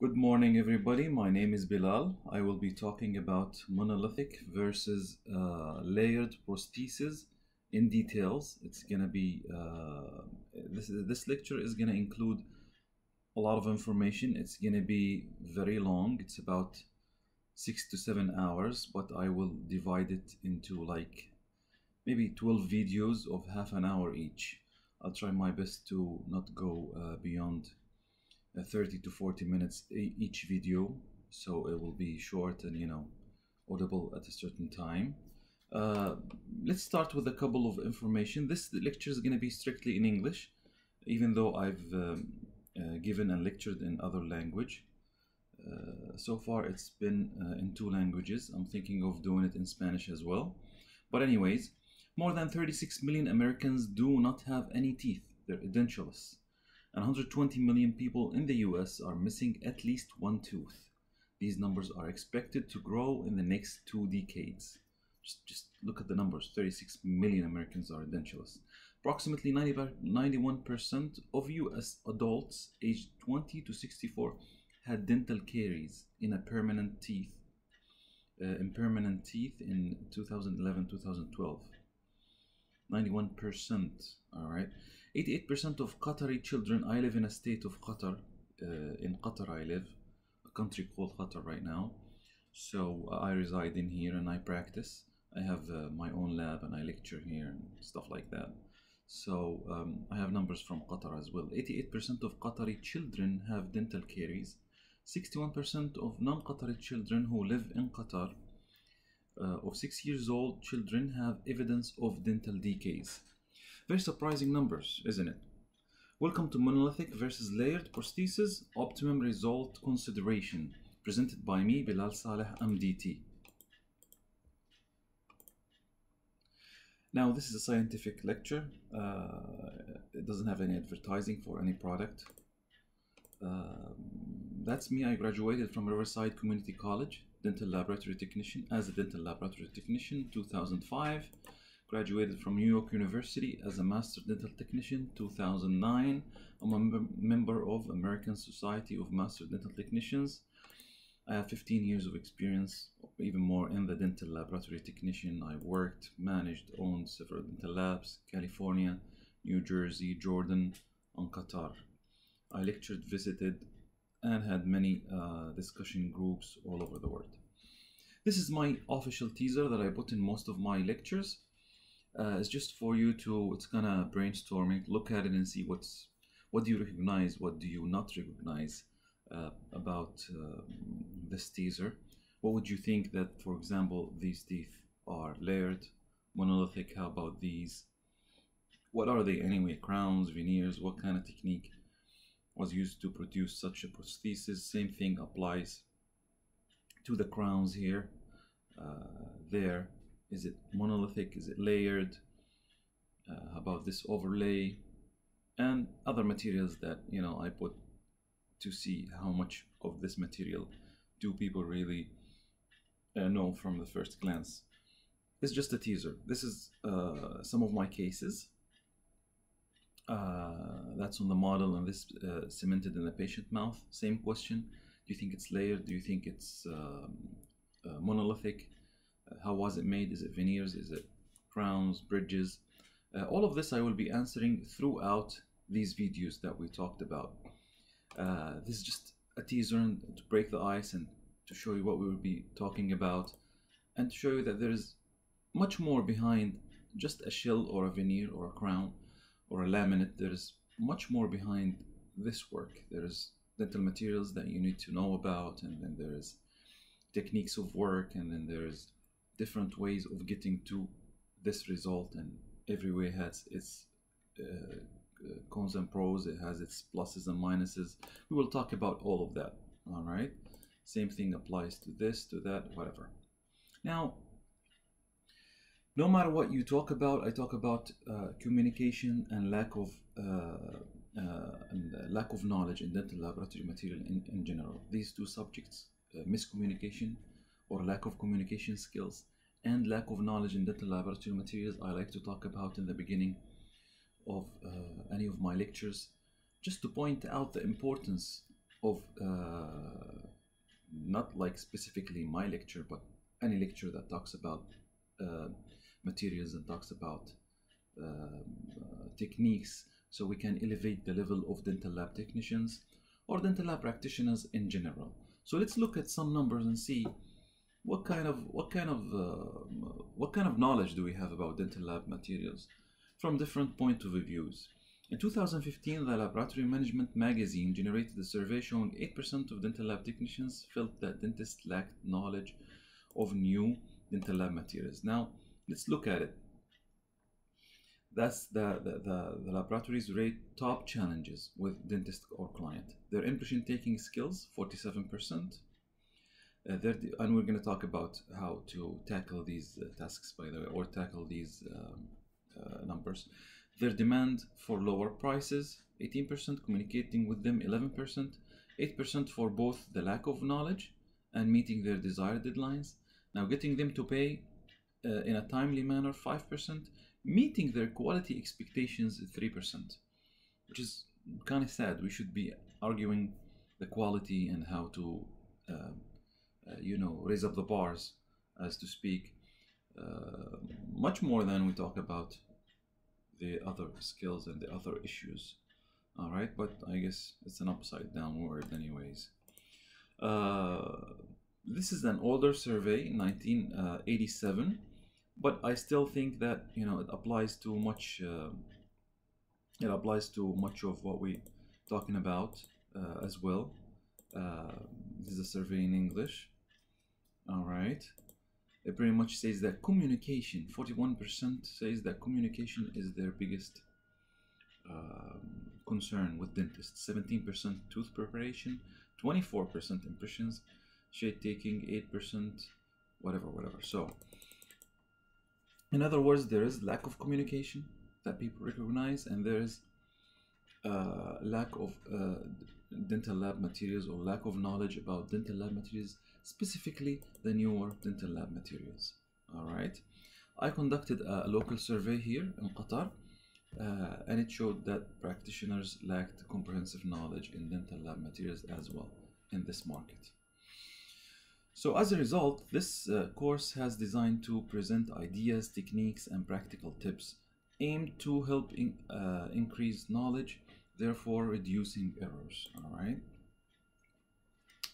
Good morning, everybody. My name is Bilal. I will be talking about monolithic versus layered prostheses in details. It's gonna be this lecture is gonna include a lot of information. It's gonna be very long. It's about 6 to 7 hours, but I will divide it into like maybe 12 videos of half an hour each. I'll try my best to not go beyond 30 to 40 minutes each video, so it will be short and audible at a certain time. uh, let's start with a couple of information. This lecture is going to be strictly in English, even though I've given and lectured in other language. So far it's been in two languages. I'm thinking of doing it in Spanish as well, but anyways, more than 36 million Americans do not have any teeth. They're edentulous, and 120 million people in the US are missing at least one tooth. These numbers are expected to grow in the next 2 decades. Just look at the numbers. 36 million Americans are edentulous. Approximately 91% of US adults aged 20 to 64 had dental caries in permanent teeth in 2011-2012. 91%. All right. 88% of Qatari children. I live in a state of Qatar. In Qatar I live, a country called Qatar right now. So I reside in here and I practice. I have my own lab and I lecture here and stuff like that. So I have numbers from Qatar as well. 88% of Qatari children have dental caries. 61% of non-Qatari children who live in Qatar of 6 years old children have evidence of dental decays. Very surprising numbers, isn't it? Welcome to Monolithic versus Layered Prostheses, Optimum Result Consideration, presented by me, Bilal Saleh, MDT. Now, this is a scientific lecture. It doesn't have any advertising for any product. That's me. I graduated from Riverside Community College, dental laboratory technician, as a dental laboratory technician, 2005. Graduated from New York University as a master dental technician, 2009. I'm a member of American Society of Master Dental Technicians. I have 15 years of experience, even more, in the dental laboratory technician. I worked, managed, owned several dental labs, California, New Jersey, Jordan, and Qatar. I lectured, visited, and had many discussion groups all over the world. This is my official teaser that I put in most of my lectures. It's just for you to, it's kind of brainstorming, look at it and see what do you recognize, what do you not recognize about this teaser. What would you think that, for example, these teeth are layered, monolithic? How about these? What are they anyway? Crowns, veneers? What kind of technique was used to produce such a prosthesis? Same thing applies to the crowns here. There, is it monolithic? Is it layered? How about this overlay and other materials that I put to see how much of this material do people really know from the first glance. It's just a teaser. This is some of my cases. That's on the model, and this cemented in the patient mouth. Same question. Do you think it's layered? Do you think it's monolithic? How was it made? Is it veneers? Is it crowns, bridges? All of this I will be answering throughout these videos that we talked about. This is just a teaser to break the ice and to show you what we will be talking about, and to show you that there is much more behind just a shell or a veneer or a crown or a laminate. There is much more behind this work. There is dental materials that you need to know about, and then there is techniques of work, and then there is different ways of getting to this result, and every way has its cons and pros. It has its pluses and minuses. We will talk about all of that. All right, same thing applies to this, to that, whatever. Now, no matter what you talk about, I talk about communication and lack of knowledge in dental laboratory material in general. These two subjects, miscommunication or lack of communication skills, and lack of knowledge in dental laboratory materials, I like to talk about in the beginning of any of my lectures, just to point out the importance of not like specifically my lecture, but any lecture that talks about materials and talks about techniques, so we can elevate the level of dental lab technicians or dental lab practitioners in general. So let's look at some numbers and see what kind of knowledge do we have about dental lab materials from different point of views. In 2015, the Laboratory Management magazine generated a survey showing 8% of dental lab technicians felt that dentists lacked knowledge of new dental lab materials. Now, let's look at it. That's the laboratories rate top challenges with dentist or client. Their impression-taking skills, 47%. And we're going to talk about how to tackle these tasks, by the way, or tackle these numbers. Their demand for lower prices, 18%, communicating with them, 11%, 8% for both the lack of knowledge and meeting their desired deadlines. Now getting them to pay in a timely manner, 5%, meeting their quality expectations, 3%, which is kind of sad. We should be arguing the quality and how to, raise up the bars, as to speak, much more than we talk about the other skills and the other issues. All right, but I guess it's an upside down word anyways. This is an older survey, 1987, but I still think that it applies to much. It applies to much of what we're talking about as well. This is a survey in English. All right. It pretty much says that communication, 41% says that communication is their biggest concern with dentists. 17% tooth preparation, 24% impressions, shade taking, 8%, whatever. So, in other words, there is lack of communication that people recognize, and there is lack of dental lab materials, or lack of knowledge about dental lab materials, specifically the newer dental lab materials. All right, I conducted a local survey here in Qatar, and it showed that practitioners lacked comprehensive knowledge in dental lab materials as well in this market. So as a result, this course has designed to present ideas, techniques, and practical tips aimed to help increase knowledge, therefore reducing errors. All right.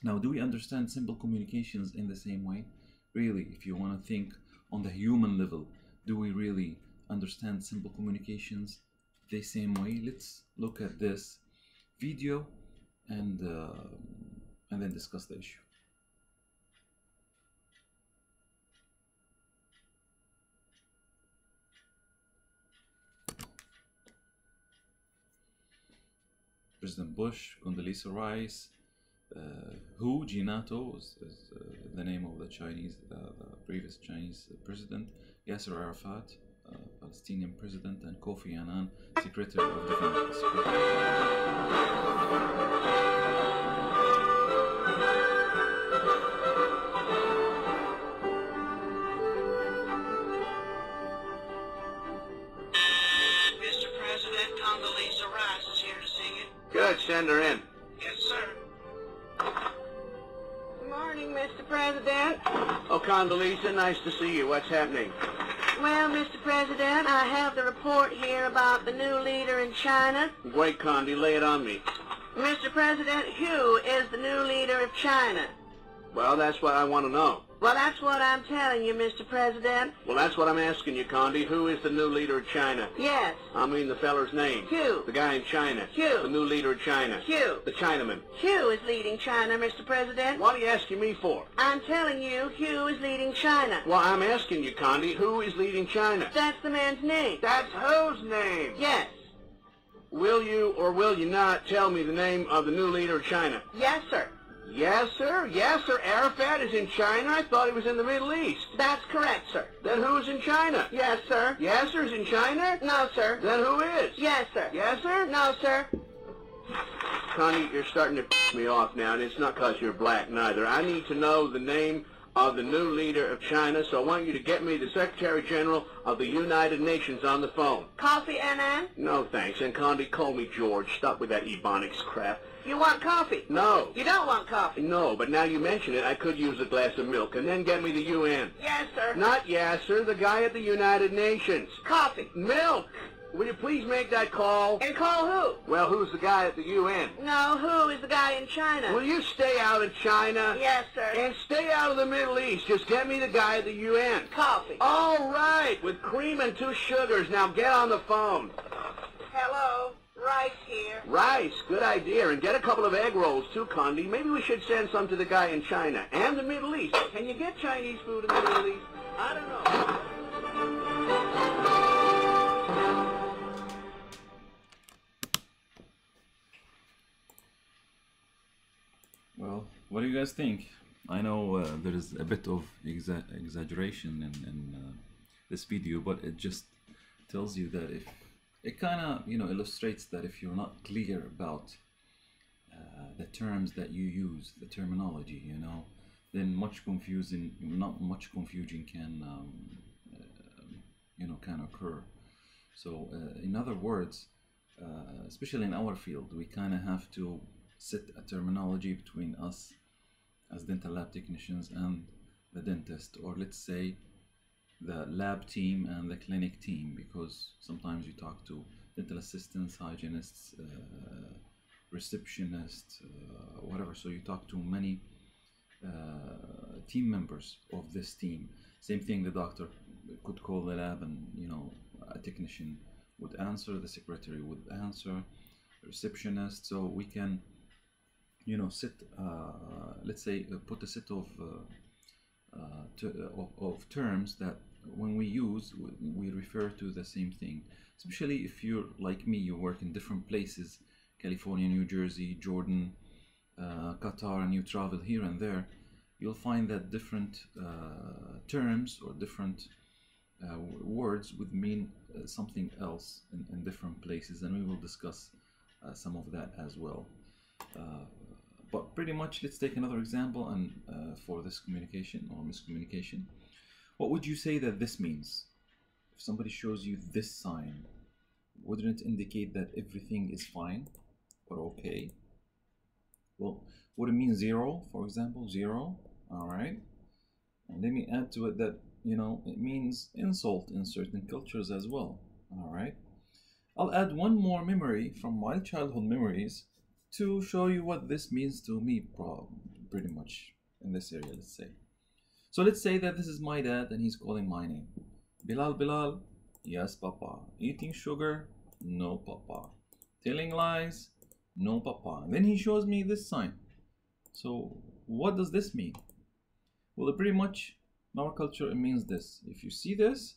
Now, do we understand simple communications in the same way? Really, if you want to think on the human level, do we really understand simple communications the same way? Let's look at this video and then discuss the issue. President Bush, Condoleezza Rice, Ginato is the name of the Chinese, the previous Chinese president, Yasser Arafat, Palestinian president, and Kofi Annan, Secretary of Defense. Mr. President, Condoleezza Rice is here to see you. Good, send her in. Yes, sir. Good morning, Mr. President. Oh, Condoleezza, nice to see you. What's happening? Well, Mr. President, I have the report here about the new leader in China. Great, Condi, lay it on me. Mr. President, who is the new leader of China? Well, that's what I want to know. Well, that's what I'm telling you, Mr. President. Well, that's what I'm asking you, Condi. Who is the new leader of China? Yes. I mean the feller's name. Q. The guy in China. Q. The new leader of China. Q. The Chinaman. Q is leading China, Mr. President. What are you asking me for? I'm telling you, Q is leading China. Well, I'm asking you, Condi, who is leading China? That's the man's name. That's whose name? Yes. Will you or will you not tell me the name of the new leader of China? Yes, sir. Yes, sir. Yes, sir. Arafat is in China. I thought he was in the Middle East. That's correct, sir. Then who's in China? Yes, sir. Yasser's in China? No, sir. Then who is? Yes, sir. Yes, sir? No, sir. Connie, you're starting to piss me off now, and it's not because you're black, neither. I need to know the name of the new leader of China, so I want you to get me the Secretary General of the United Nations on the phone. Kofi Annan? No, thanks. And Condi, call me George. Stop with that Ebonics crap. You want coffee? No. You don't want coffee? No, but now you mention it, I could use a glass of milk. And then get me the UN. Yes, sir. Not Yasser, the guy at the United Nations. Coffee. Milk! Will you please make that call? And call who? Well, who's the guy at the UN? No, who is the guy in China? Will you stay out of China? Yes, sir. And stay out of the Middle East. Just get me the guy at the UN. Coffee. All right, with cream and 2 sugars. Now get on the phone. Hello. Rice here. Rice, good idea. And get a couple of egg rolls, too, Condi. Maybe we should send some to the guy in China and the Middle East. Can you get Chinese food in the Middle East? I don't know. Well, what do you guys think? I know there is a bit of exaggeration in this video, but it just tells you that if it kind of illustrates that if you're not clear about the terms that you use, the terminology, then not much confusion can can occur. So in other words, especially in our field, we kind of have to set a terminology between us as dental lab technicians and the dentist, or let's say the lab team and the clinic team, because sometimes you talk to dental assistants, hygienists, receptionists, whatever, so you talk to many team members of this team. Same thing, the doctor could call the lab and a technician would answer, the secretary would answer, the receptionist, so we can set let's say put a set of terms that when we use, we refer to the same thing. Especially if you're like me, you work in different places, California, New Jersey, Jordan, Qatar, and you travel here and there, you'll find that different terms or different words would mean something else in different places, and we will discuss some of that as well. But pretty much, let's take another example, and for this communication or miscommunication, what would you say that this means? If somebody shows you this sign, wouldn't it indicate that everything is fine or okay? Well, would it mean 0, for example, 0? All right. And let me add to it that, it means insult in certain cultures as well. All right. I'll add one more memory from my childhood memories to show you what this means to me, pretty much in this area, let's say. So let's say that this is my dad and he's calling my name. Bilal, Bilal, yes, Papa. Eating sugar, no, Papa. Telling lies, no, Papa. And then he shows me this sign. So what does this mean? Well, pretty much in our culture, it means this. If you see this,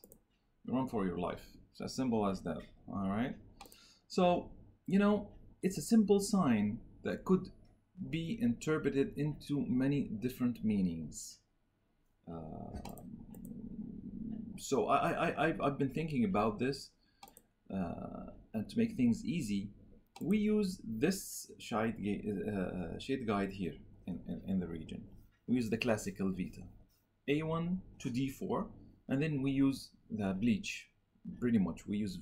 you run for your life. It's as simple as that, all right? So, it's a simple sign that could be interpreted into many different meanings. So I've been thinking about this, and to make things easy, we use this shade guide here in the region. We use the classical Vita, A1 to D4, and then we use the bleach. Pretty much, we use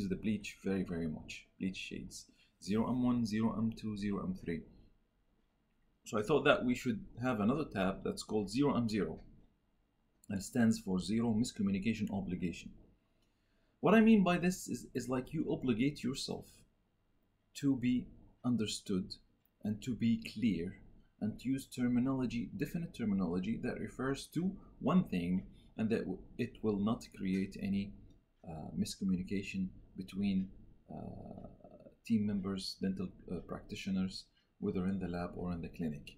the bleach very much. Bleach shades 0M1, 0M2, 0M3. So I thought that we should have another tab that's called 0M0, and it stands for Zero Miscommunication Obligation. What I mean by this is like you obligate yourself to be understood and to be clear and to use terminology, definite terminology that refers to one thing, and that it will not create any miscommunication between team members, dental practitioners, whether in the lab or in the clinic.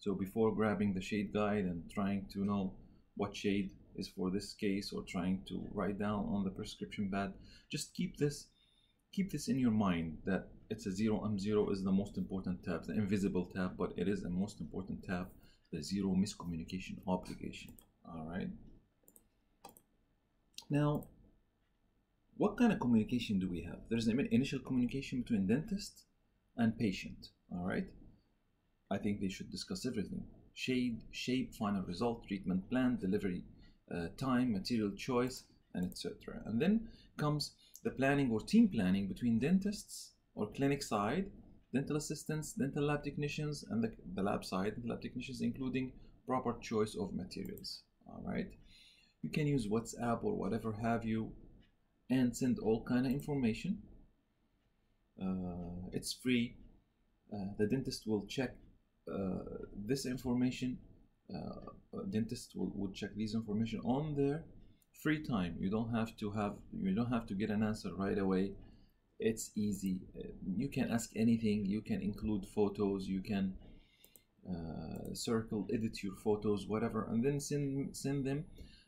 So before grabbing the shade guide and trying to know what shade is for this case, or trying to write down on the prescription pad, just keep this in your mind, that it's a 0M0 is the most important tab, the invisible tab, but it is the most important tab, the Zero Miscommunication Obligation. All right. Now, what kind of communication do we have? There's an initial communication between dentist and patient. All right. I think they should discuss everything: shade, shape, final result, treatment plan, delivery time, material choice, and etc. And then comes the planning or team planning between dentists or clinic side dental assistants, dental lab technicians, and the lab side, the lab technicians, including proper choice of materials. All right, you can use WhatsApp or whatever have you and send all kind of information. It's free. The dentist will check this information. Dentist will check these information on their free time. You don't have to get an answer right away. It's easy. You can ask anything. You can include photos. You can edit your photos, whatever, and then send them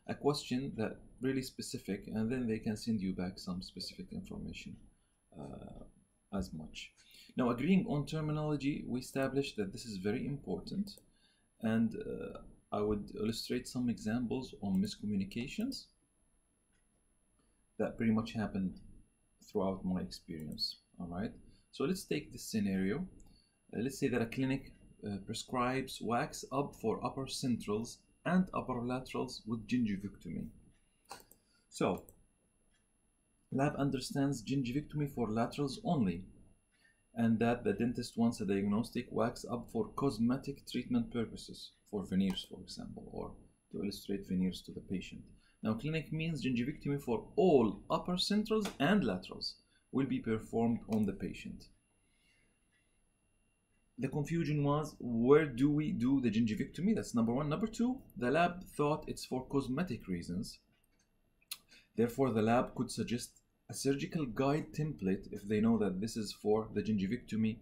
a question that really specific, and then they can send you back some specific information as much. Now, agreeing on terminology, we established that this is very important, and I would illustrate some examples on miscommunications that pretty much happened throughout my experience. All right, so let's take this scenario. Let's say that a clinic prescribes wax up for upper centrals and upper laterals with gingivectomy. So, lab understands gingivectomy for laterals only, and that the dentist wants a diagnostic wax up for cosmetic treatment purposes, for veneers, for example, or to illustrate veneers to the patient. Now, clinic means gingivectomy for all upper centrals and laterals will be performed on the patient. The confusion was, where do we do the gingivectomy? That's number one. Number two, the lab thought it's for cosmetic reasons. Therefore, the lab could suggest a surgical guide template if they know that this is for the gingivectomy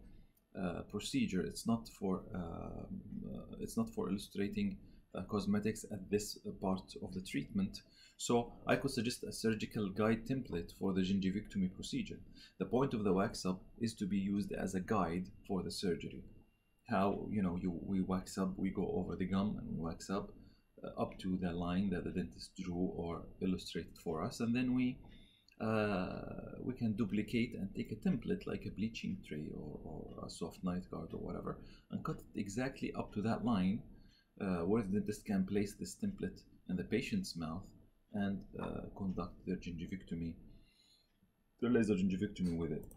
procedure. It's not for illustrating cosmetics at this part of the treatment. So I could suggest a surgical guide template for the gingivectomy procedure. The point of the wax up is to be used as a guide for the surgery. How, we wax up, we go over the gum and we wax up to the line that the dentist drew or illustrated for us, and then we can duplicate and take a template like a bleaching tray or a soft night guard or whatever, and cut it exactly up to that line where the dentist can place this template in the patient's mouth and conduct their gingivectomy, their laser gingivectomy with it.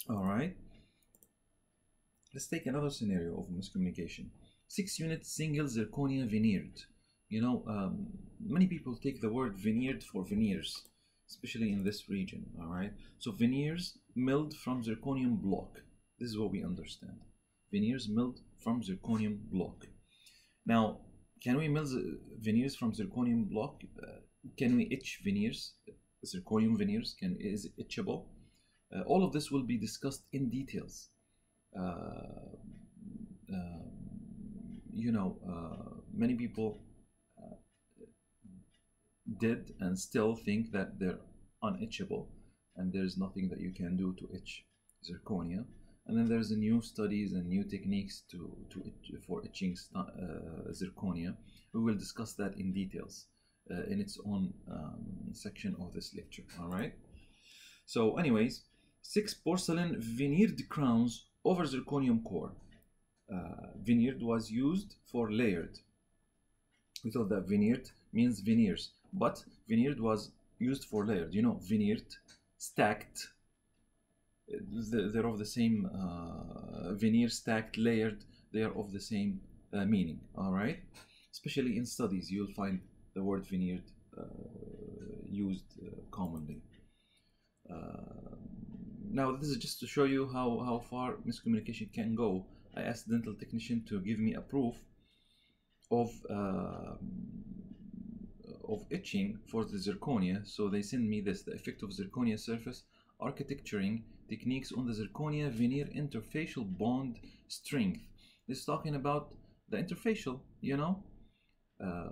All right. Let's take another scenario of miscommunication. 6-unit single zirconia veneered. Many people take the word veneered for veneers, especially in this region. All right. So veneers milled from zirconium block. This is what we understand. Veneers milled from zirconium block. Now, can we mill veneers from zirconium block? Can we etch veneers? Zirconium veneers, is it etchable? All of this will be discussed in details. Many people did and still think that they're unetchable, and there's nothing that you can do to etch zirconia. And then there's new studies and new techniques for etching zirconia. We will discuss that in details in its own section of this lecture. All right. So, anyways, 6 porcelain veneered crowns over zirconium core. Veneered was used for layered. We thought that veneered means veneers, but veneered was used for layered. Veneered, stacked. They're of the same veneer, stacked, layered. They are of the same meaning. All right. Especially in studies, you'll find the word veneered used commonly. Now, this is just to show you how far miscommunication can go. I asked the dental technician to give me a proof of etching for the zirconia. So they send me this, the effect of zirconia surface architecturing techniques on the zirconia veneer interfacial bond strength. This is talking about the interfacial,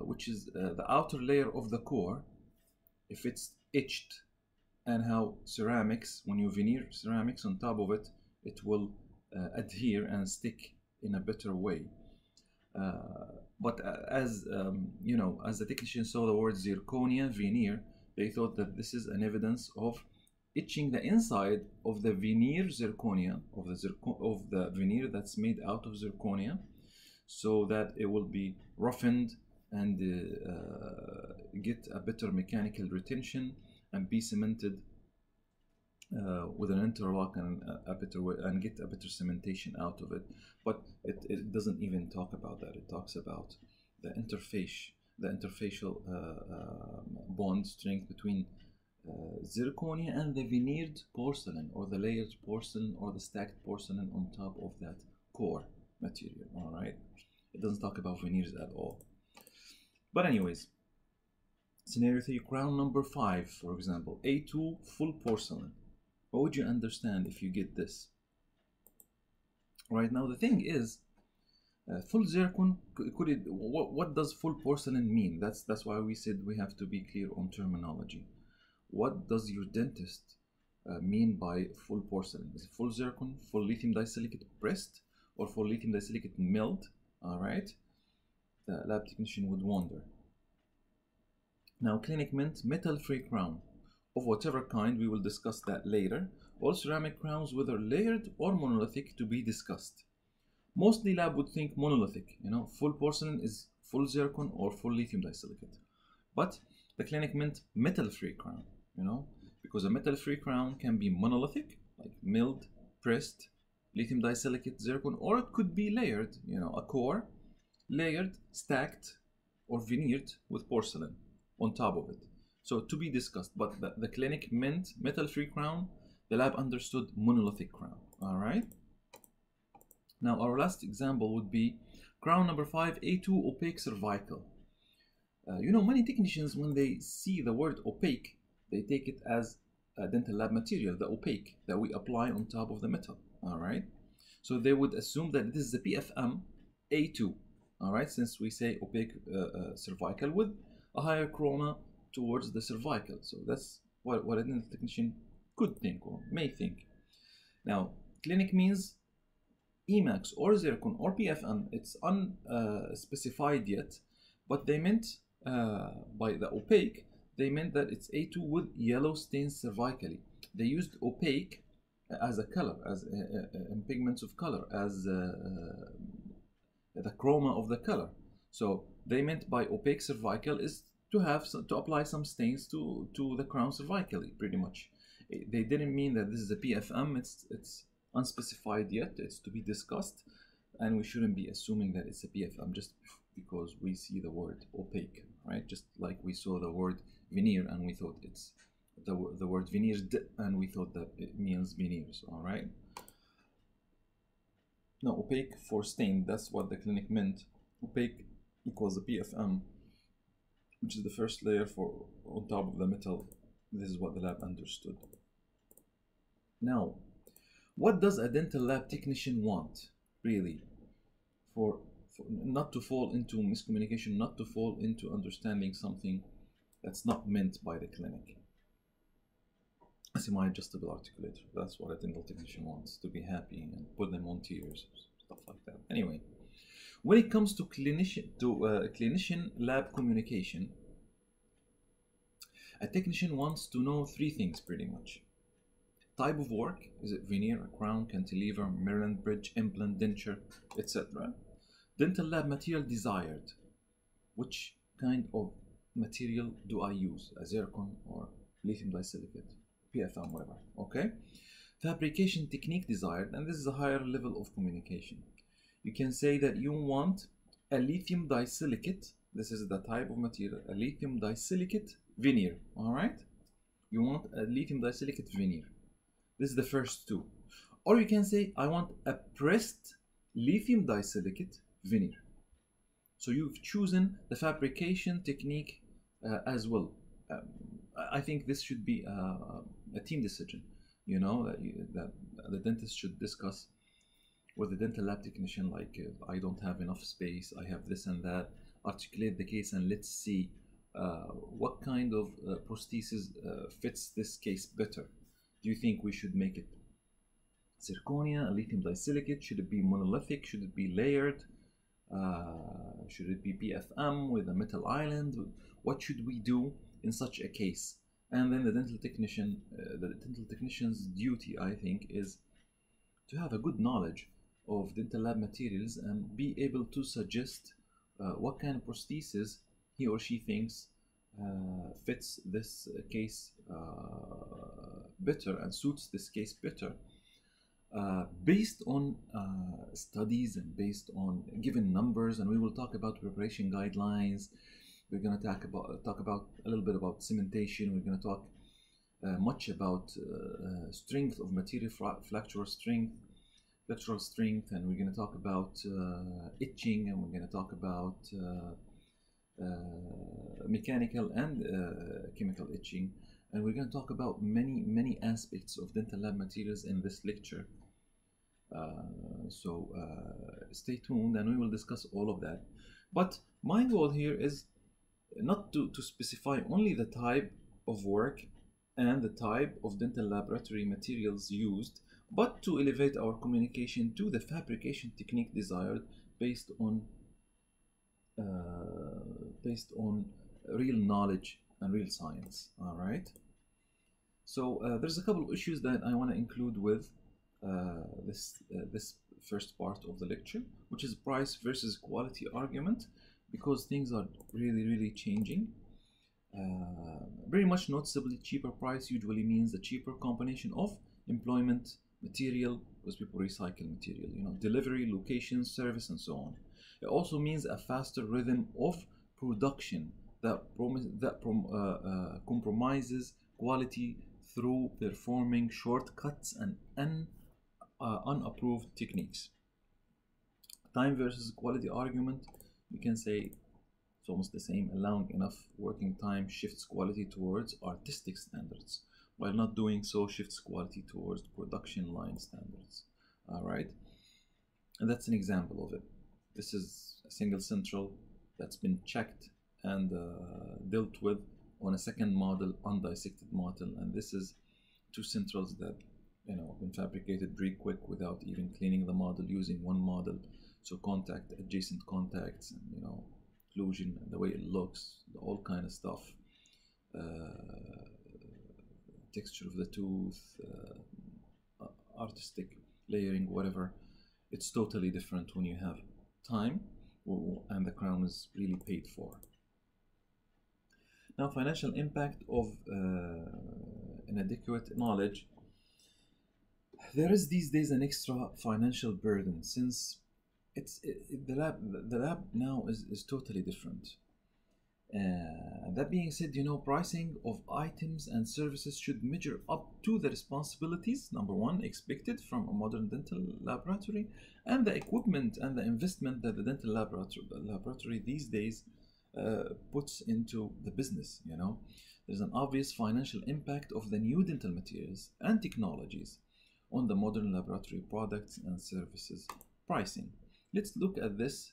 which is the outer layer of the core, if it's etched, and how ceramics, when you veneer ceramics on top of it, it will adhere and stick in a better way. But as the technician saw the word zirconia veneer, they thought that this is an evidence of etching the inside of the veneer zirconia, of the veneer that's made out of zirconia, so that it will be roughened and get a better mechanical retention and be cemented with an interlock and and get a better cementation out of it. But it doesn't even talk about that. It talks about the interfacial bond strength between zirconia and the veneered porcelain, or the layered porcelain, or the stacked porcelain on top of that core material. All right, it doesn't talk about veneers at all. But anyways, scenario 3, crown number 5, for example, A2 full porcelain. What would you understand if you get this? Right now, the thing is, full zircon, what does full porcelain mean? That's why we said we have to be clear on terminology. What does your dentist mean by full porcelain? Is it full zircon, full lithium disilicate pressed, or full lithium disilicate milled? All right, the lab technician would wonder. Now, clinic mint metal-free crown of whatever kind, we will discuss that later. All ceramic crowns, whether layered or monolithic, to be discussed. Mostly lab would think monolithic, full porcelain is full zircon or full lithium disilicate. But the clinic mint metal-free crown, because a metal-free crown can be monolithic, like milled, pressed, lithium disilicate, zircon, or it could be layered, a core, layered, stacked, or veneered with porcelain on top of it. So to be discussed, but the clinic mint metal-free crown, the lab understood monolithic crown. All right. Now our last example would be crown number 5, A2 opaque cervical. Many technicians, when they see the word opaque, they take it as a dental lab material, the opaque that we apply on top of the metal. All right. So they would assume that this is the PFM A2. All right, since we say opaque cervical with a higher chroma towards the cervical. So that's what a dental technician could think or may think. Now, clinic means Emax or zircon or PFM. It's unspecified yet, but they meant by the opaque, they meant that it's A2 with yellow stains cervically. They used opaque as a color, as pigments of color, as the chroma of the color. So they meant by opaque cervical is to apply some stains to the crown cervically, pretty much. They didn't mean that this is a PFM. It's unspecified yet. It's to be discussed, and we shouldn't be assuming that it's a PFM just because we see the word opaque, right? Just like we saw the word veneer and we thought it's the word veneers, and we thought that it means veneers. All right. No, opaque for stained. That's what the clinic meant. Opaque equals the PFM, which is the first layer on top of the metal. This is what the lab understood. Now, what does a dental lab technician want, really, for not to fall into miscommunication, not to fall into understanding something that's not meant by the clinic? I see my adjustable articulator. That's what a dental technician wants, to be happy and put them on tiers, stuff like that. Anyway, when it comes to clinician lab communication, a technician wants to know 3 things pretty much. Type of work, is it veneer, a crown, cantilever, Maryland bridge, implant, denture, etc. Dental lab material desired. Which kind of material do I use? A zircon or lithium disilicate, PFM, whatever. Okay. Fabrication technique desired, and this is a higher level of communication. You can say that you want a lithium disilicate. This is the type of material, a lithium disilicate veneer. All right. You want a lithium disilicate veneer. This is the first 2. Or you can say, I want a pressed lithium disilicate veneer. So you've chosen the fabrication technique as well. I think this should be a team decision, that the dentist should discuss with the dental lab technician, like, I don't have enough space, I have this and that, articulate the case, and let's see what kind of prosthesis fits this case better. Do you think we should make it zirconia, a lithium disilicate? Should it be monolithic? Should it be layered? Should it be PFM with a metal island? What should we do in such a case? And then the dental technician's duty, I think, is to have a good knowledge of dental lab materials and be able to suggest what kind of prosthesis he or she thinks fits this case better and suits this case better. Based on studies and based on given numbers, and we will talk about preparation guidelines. We're going to talk about a little bit about cementation. We're going to talk much about strength of material, flexural strength, and we're going to talk about etching, and we're going to talk about mechanical and chemical etching, and we're going to talk about many aspects of dental lab materials in this lecture. So stay tuned and we will discuss all of that. But my goal here is not to specify only the type of work and the type of dental laboratory materials used, but to elevate our communication to the fabrication technique desired based on real knowledge and real science. All right. So there's a couple of issues that I want to include with this first part of the lecture, which is price versus quality argument, because things are really changing. Very much noticeably, cheaper price usually means a cheaper combination of employment, material, because people recycle material, delivery, location, service, and so on. It also means a faster rhythm of production that compromises quality through performing shortcuts and unapproved techniques. Time versus quality argument, we can say it's almost the same. Allowing enough working time shifts quality towards artistic standards, while not doing so shifts quality towards production line standards. All right, and that's an example of it. This is a single central that's been checked and dealt with on a second model, undissected model, and this is two centrals that been fabricated very quick without even cleaning the model, using one model. So contact, adjacent contacts, and occlusion, and the way it looks, all kind of stuff, texture of the tooth, artistic layering, whatever. It's totally different when you have time and the crown is really paid for. Now, financial impact of inadequate knowledge. There is these days an extra financial burden, since the lab now is totally different. That being said, pricing of items and services should measure up to the responsibilities, number one, expected from a modern dental laboratory, and the equipment and the investment that the dental laboratory these days puts into the business. There's an obvious financial impact of the new dental materials and technologies on the modern laboratory products and services pricing. Let's look at this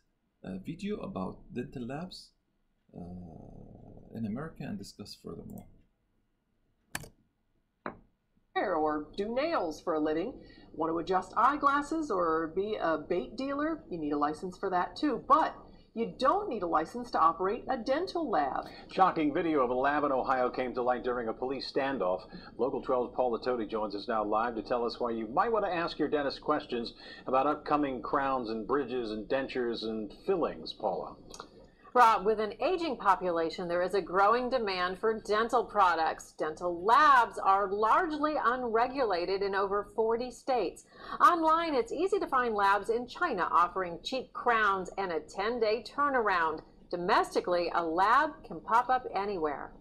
video about dental labs in America and discuss furthermore. Or do nails for a living. Want to adjust eyeglasses or be a bait dealer? You need a license for that too, but you don't need a license to operate a dental lab. Shocking video of a lab in Ohio came to light during a police standoff. Local 12's Paula Toti joins us now live to tell us why you might want to ask your dentist questions about upcoming crowns and bridges and dentures and fillings. Paula. Rob, with an aging population, there is a growing demand for dental products. Dental labs are largely unregulated in over 40 states. Online, it's easy to find labs in China offering cheap crowns and a 10-day turnaround. Domestically, a lab can pop up anywhere.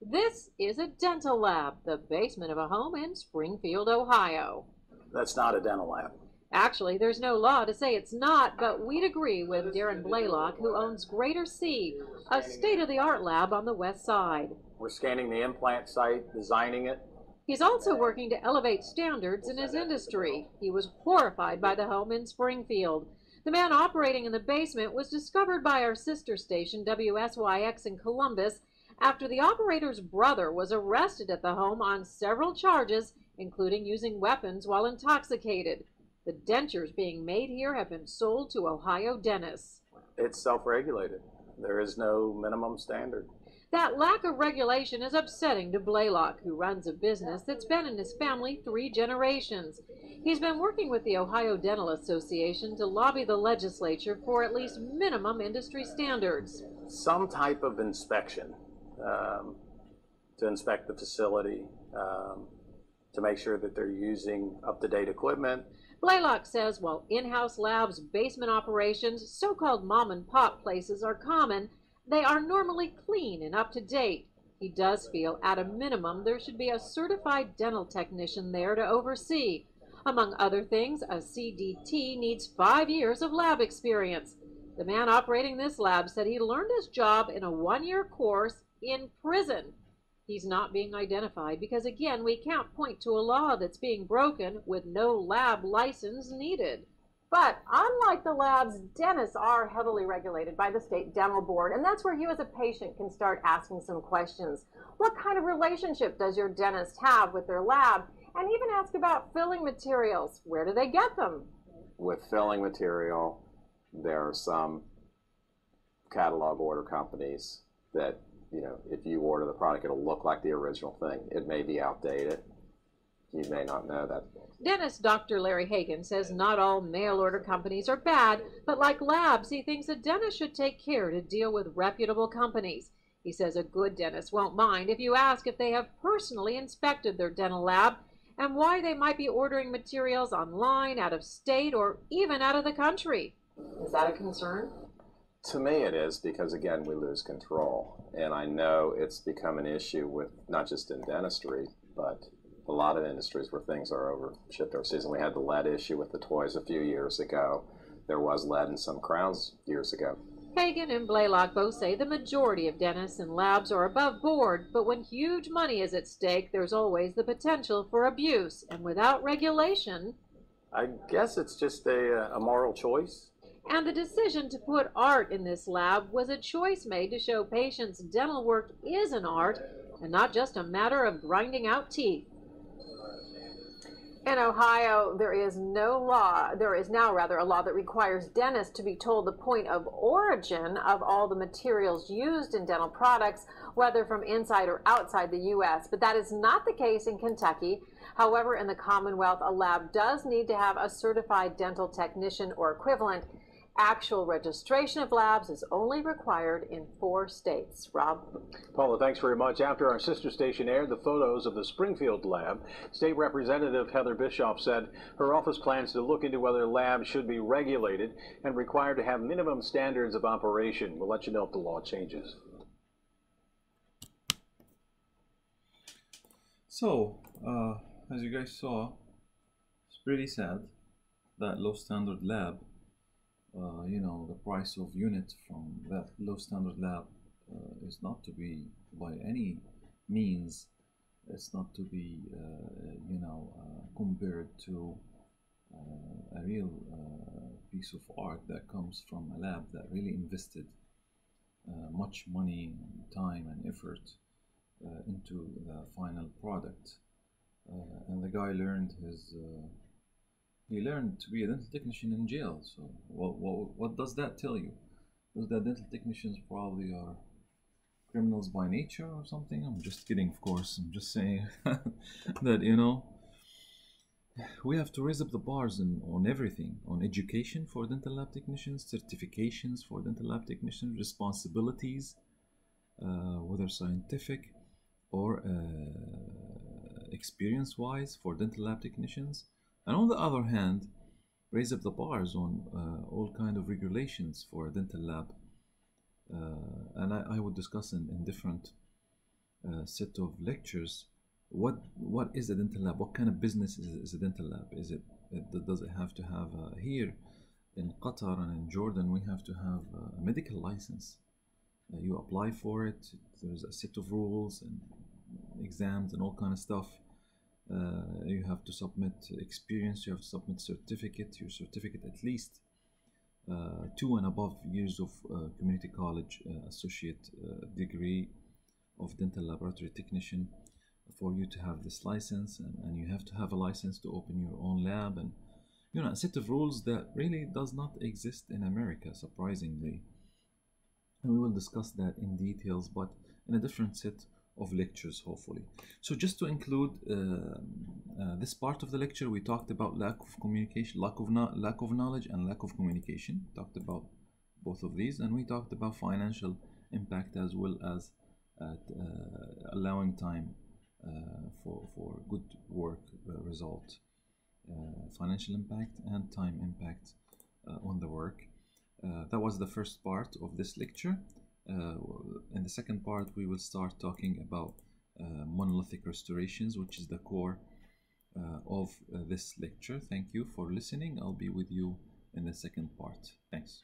This is a dental lab, the basement of a home in Springfield, Ohio. That's not a dental lab. Actually, there's no law to say it's not, but we'd agree with Darren Blaylock, who owns Greater C, a state-of-the-art lab on the west side. We're scanning the implant site, designing it. He's also working to elevate standards in his industry. He was horrified by the home in Springfield. The man operating in the basement was discovered by our sister station, WSYX in Columbus, after the operator's brother was arrested at the home on several charges, including using weapons while intoxicated. The dentures being made here have been sold to Ohio dentists. It's self-regulated. There is no minimum standard. That lack of regulation is upsetting to Blaylock, who runs a business that's been in his family 3 generations. He's been working with the Ohio Dental Association to lobby the legislature for at least minimum industry standards. Some type of inspection. to inspect the facility, to make sure that they're using up-to-date equipment. Blaylock says while in-house labs, basement operations, so-called mom-and-pop places are common, they are normally clean and up-to-date. He does feel at a minimum there should be a certified dental technician there to oversee. Among other things, a CDT needs 5 years of lab experience. The man operating this lab said he learned his job in a 1-year course in prison. He's not being identified because, again, we can't point to a law that's being broken with no lab license needed. But unlike the labs, dentists are heavily regulated by the state dental board, and that's where you as a patient can start asking some questions. What kind of relationship does your dentist have with their lab? And even ask about filling materials. Where do they get them? With filling material, there are some catalog order companies that, you know, if you order the product, it'll look like the original thing. It may be outdated. You may not know that. Dentist Dr. Larry Hagan says not all mail-order companies are bad, but like labs, he thinks a dentist should take care to deal with reputable companies. He says a good dentist won't mind if you ask if they have personally inspected their dental lab and why they might be ordering materials online, out of state, or even out of the country. Is that a concern? To me it is, because again, we lose control. And I know it's become an issue with not just in dentistry, but a lot of industries where things are shipped overseas. And we had the lead issue with the toys a few years ago. There was lead in some crowns years ago. Hagan and Blaylock both say the majority of dentists and labs are above board, but when huge money is at stake, there's always the potential for abuse. And without regulation, I guess it's just a moral choice. and the decision to put art in this lab was a choice made to show patients dental work is an art and not just a matter of grinding out teeth. In Ohio, there is now a law that requires dentists to be told the point of origin of all the materials used in dental products, whether from inside or outside the U.S. But that is not the case in Kentucky. However, in the Commonwealth, a lab does need to have a certified dental technician or equivalent. Actual registration of labs is only required in 4 states. Rob? Paula, thanks very much. After our sister station aired the photos of the Springfield lab, State Representative Heather Bischoff said her office plans to look into whether labs should be regulated and required to have minimum standards of operation. We'll let you know if the law changes. So, as you guys saw, it's pretty sad that low standard lab, you know, the price of unit from that low standard lab is not to be by any means, it's not to be, you know, compared to a real piece of art that comes from a lab that really invested much money and time and effort into the final product. And the guy learned he learned to be a dental technician in jail. So what does that tell you? Does that dental technicians probably are criminals by nature or something? I'm just kidding, of course. I'm just saying that, you know, we have to raise up the bars on everything, on education for dental lab technicians, certifications for dental lab technicians, responsibilities, whether scientific or experience-wise for dental lab technicians. And on the other hand, raise up the bars on all kind of regulations for a dental lab. And I would discuss in different set of lectures what is a dental lab, what kind of business is a dental lab. Does it have to have here in Qatar and in Jordan we have to have a medical license. You apply for it, there's a set of rules and exams and all kind of stuff. You have to submit experience, you have to submit certificate, your certificate at least 2 and above years of community college associate degree of dental laboratory technician for you to have this license, and you have to have a license to open your own lab, and you know, a set of rules that really does not exist in America, surprisingly. And we will discuss that in details, but in a different set of lectures, hopefully. So just to include this part of the lecture, we talked about lack of communication, lack of knowledge and lack of communication. Talked about both of these, and we talked about financial impact as well as allowing time for good work result, financial impact and time impact on the work. That was the first part of this lecture. In the second part, we will start talking about monolithic restorations, which is the core of this lecture. Thank you for listening. I'll be with you in the second part. Thanks.